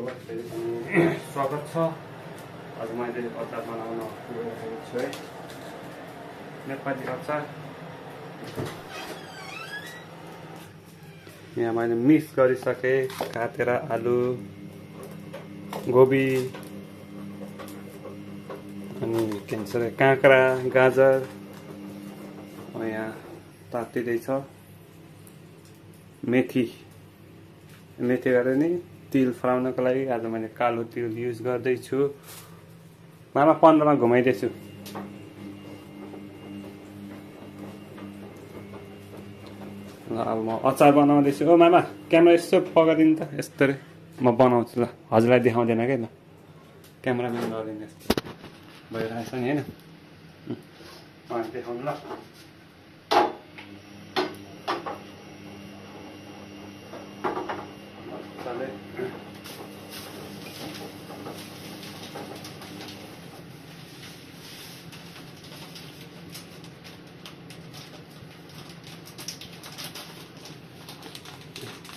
स्वागत छ। आज मैले अचार बनाउन गइरहेको छु है। नेपाली अचार यहाँ मैले मिक्स गरिसके, काटेर आलु, गोबी अनि के भन्छ काँक्रा, गाजर यहाँ तातिँदैछ। मेथी गरेर नि तिल फ्राउनको लागि आज मैले कालो तिल युज गर्दैछु। मामा 15 मा घुमाइदिन्छु। ल अब म अचार बनाउँदैछु। ओ मामा क्यामेरा यसो पकाइदिनु त, यस्तै म बनाउँछु। ल हजुरलाई देखाउँदैन के ल, क्यामेराम्यान गरिदिनु। यस्तो भइरहेछ नि होइन, देखाउनु ल।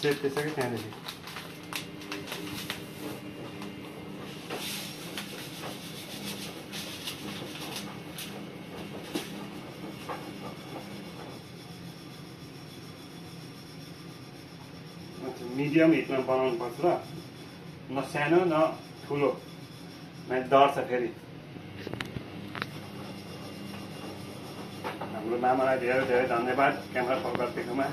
त्यसैकै त्यहाँदेखि मिडियम हिटमा बनाउनु पर्छ ल, न सानो न ठुलो, मैले डर छ फेरि। हाम्रो मामालाई धेरै धेरै धन्यवाद क्यामेरा पक्राइदिएकोमा।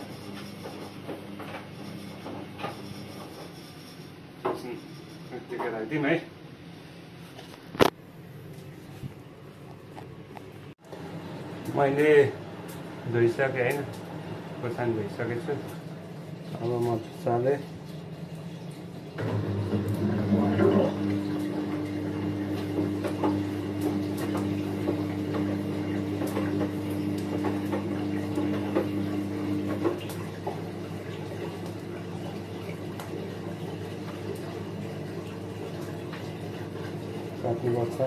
यतिकै राखिदिउँ है। मैले धोइसकेँ होइन, खोर्सानी धोइसकेको छु। अब मजाले काट्नुपर्छ।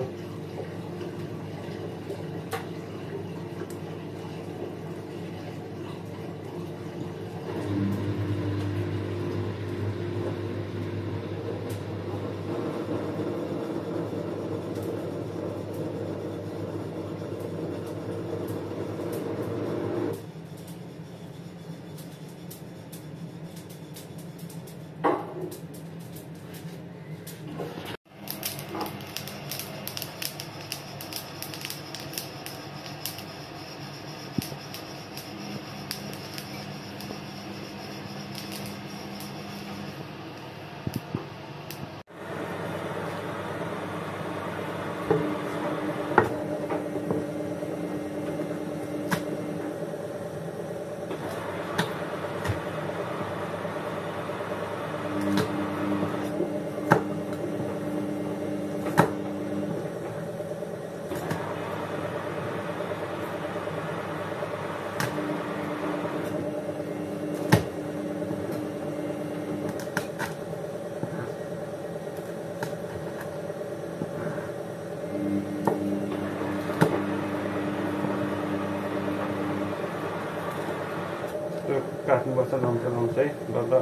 काट्नुपर्छ लम्चा है, गर्दा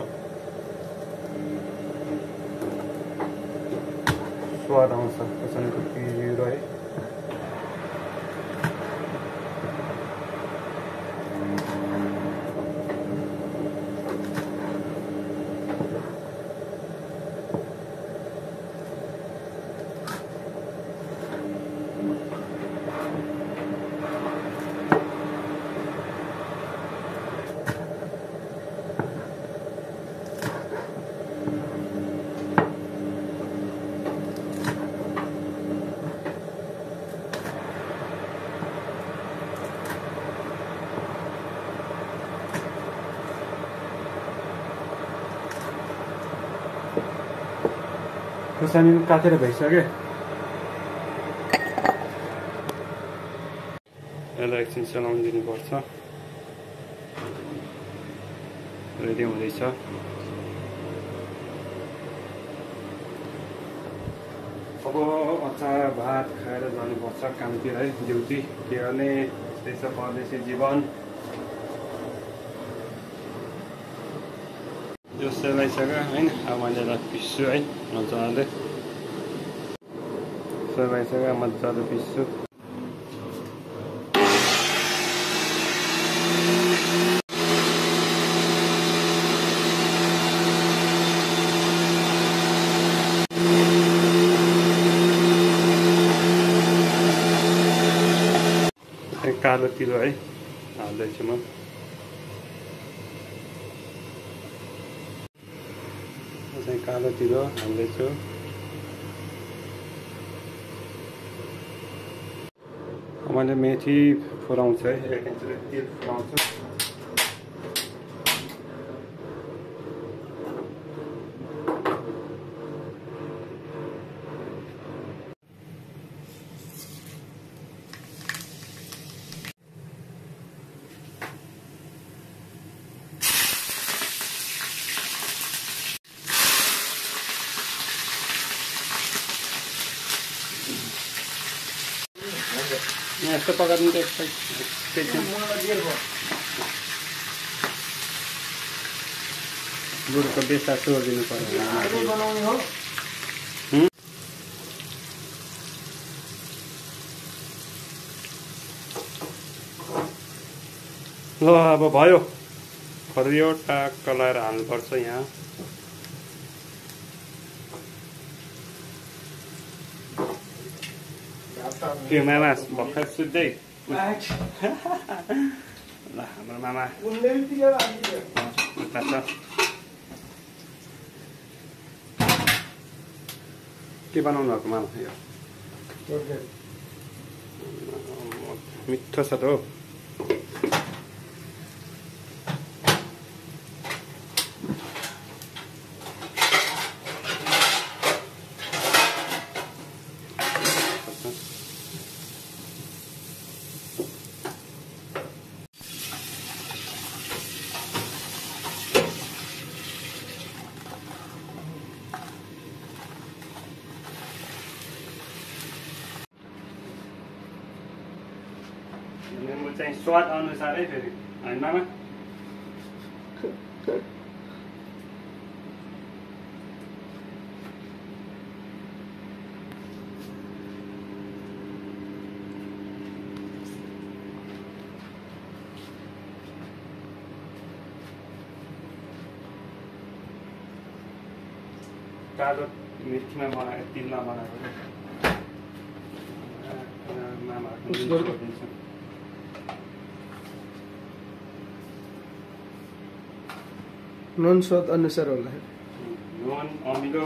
स्वाद आउँछ खोर्सानीको पिरो है। खोर्सानी काटेर भइसक्यो। यसलाई एकछिन चलाउनु दिनुपर्छ। रेडी हुँदैछ। अब अचार भात खाएर जानुपर्छ कामतिर है, ड्युटी। के गर्ने, यस्तै छ परदेशी जीवन। यो सेलाइसक्यो होइन। अब मैले यसलाई पिस्छु है मजाले। सेलाइसक्यो मजाले पिस्छु। कालो तिलो है हाल्दैछु म। कालो तिलो हाल्दैछु। मैले मेथी फुराउँछु है, एकैचोटि तेल फुराउँछु। यस्तो पकाइदिन्छ एकछिन। गुडको बेसा छोडिदिनु पर्यो। ल अब भयो। खरियो टाक्क लगाएर हाल्नुपर्छ यहाँ। के मामा भर्खर सुत्दै? ल हाम्रो मामा उता छ। के बनाउनु भएको मामा? यो मिठो छ त हो। चाहिँ स्वाद अनुसारै फेरि होइन मामा? कालो मिर्चीमा बनाएको, तिलमा बनाएको मामाहरूको दिन्छ। नुन स्वाद अनुसार होला। नुन अमिलो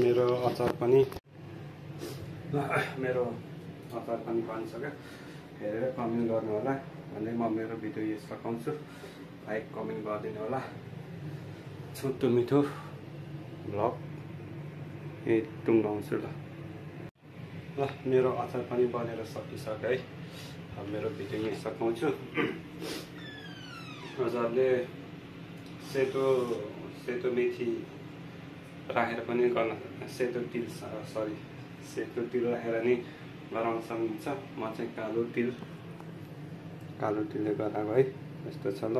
मेरो अचार पनि बनिसक्यो। हेरेर कमेन्ट गर्नु होला भन्दै म मेरो भिडियो यो सघाउँछु। लाइक कमेन्ट गरिदिनु होला। छिटो मिठो भ्लग टुङ्गाउँछु ल। मेरो अचार पनि बनेर सकिसक्यो है। अब मेरो भिडियो यहीँ सघाउँछु। हजुरले सेतो मेथी राखेर पनि गर्न, सेतो तिल राखेर नि गराउन सक्नुहुन्छ। म चाहिँ कालो तिलले गराएको है। यस्तो छ ल।